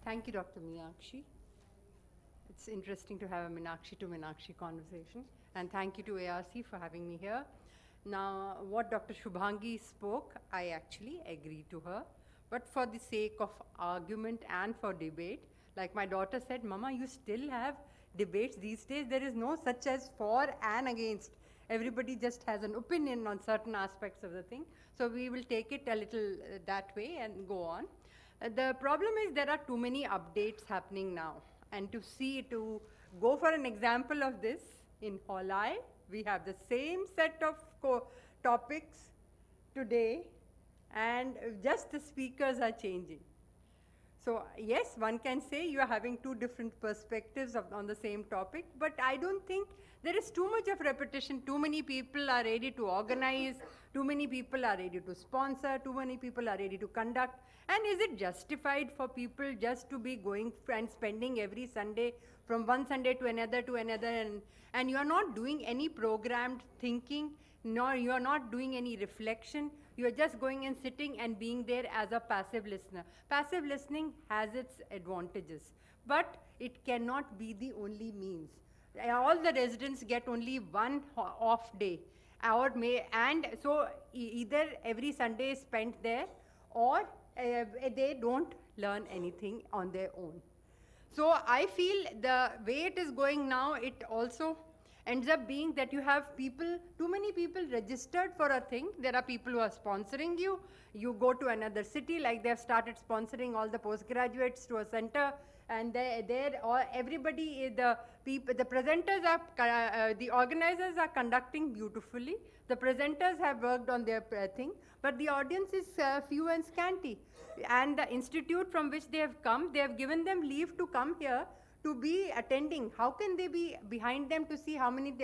Thank you, Dr. Meenakshi. It's interesting to have a Meenakshi to Meenakshi conversation. And thank you to ARC for having me here. Now, what Dr. Shubhangi spoke, I actually agree to her. But for the sake of argument and for debate, like my daughter said, Mama, you still have debates these days. There is no such as for and against. Everybody just has an opinion on certain aspects of the thing. So we will take it a little that way and go on. The problem is there are too many updates happening now. And to go for an example of this, in Hall I, we have the same set of topics today, and just the speakers are changing. So yes, one can say you are having two different perspectives on the same topic, but I don't think there is too much of repetition. Too many people are ready to organize, too many people are ready to sponsor, too many people are ready to conduct. And is it justified for people just to be going and spending every Sunday from one Sunday to another, and you are not doing any programmed thinking, nor you are not doing any reflection. You are just going and sitting and being there as a passive listener. Passive listening has its advantages, but it cannot be the only means. All the residents get only one off day, and so either every Sunday is spent there, or they don't learn anything on their own. So I feel the way it is going now, it also ends up being that you have people, too many people registered for a thing. There are people who are sponsoring you. You go to another city, like they have started sponsoring all the postgraduates to a center, and everybody, the presenters are, the organizers are conducting beautifully. The presenters have worked on their thing, but the audience is few and scanty. And the institute from which they have come, they have given them leave to come here to be attending. How can they be behind them to see how many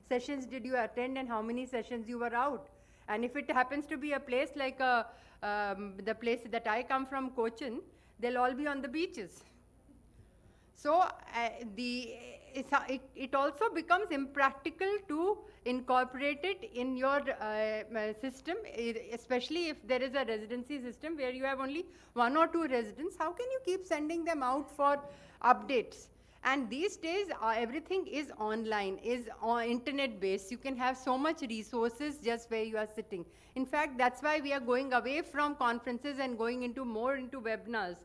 sessions did you attend and how many sessions you were out? And if it happens to be a place like the place that I come from, Cochin, they'll all be on the beaches. So it also becomes impractical to incorporate it in your system, especially if there is a residency system where you have only one or two residents. How can you keep sending them out for updates? And these days, everything is online, is internet based. You can have so much resources just where you are sitting. In fact, that's why we are going away from conferences and going more into webinars,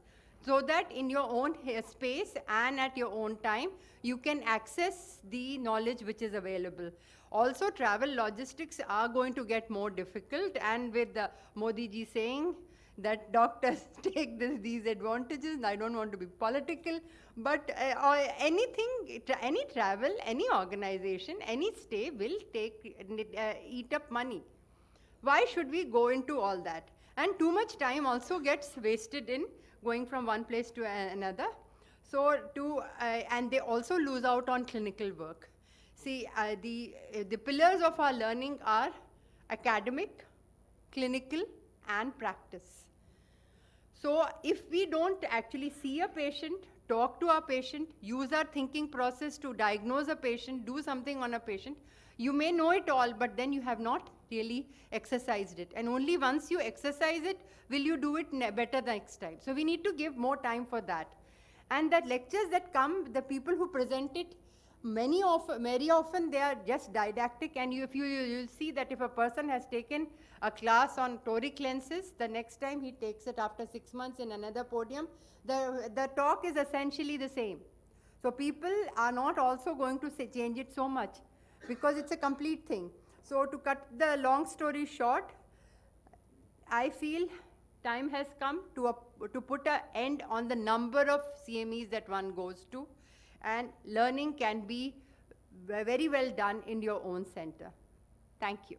so that in your own space and at your own time, you can access the knowledge which is available. Also, travel logistics are going to get more difficult, and with Modi ji saying that doctors take these advantages, I don't want to be political, but any travel, any organization, any stay will eat up money. Why should we go into all that? And too much time also gets wasted in going from one place to another. So and they also lose out on clinical work. See, the pillars of our learning are academic, clinical, and practice. So if we don't actually see a patient, talk to our patient, use our thinking process to diagnose a patient, do something on a patient, you may know it all, but then you have not really exercised it. And only once you exercise it, will you do it better next time. So we need to give more time for that. And the lectures that come, the people who present it, very often they are just didactic, and you'll see that if a person has taken a class on toric lenses, the next time he takes it after 6 months in another podium, the talk is essentially the same. So people are not also going to change it so much, because it's a complete thing. So to cut the long story short, I feel time has come to put an end on the number of CMEs that one goes to, and learning can be very well done in your own center. Thank you.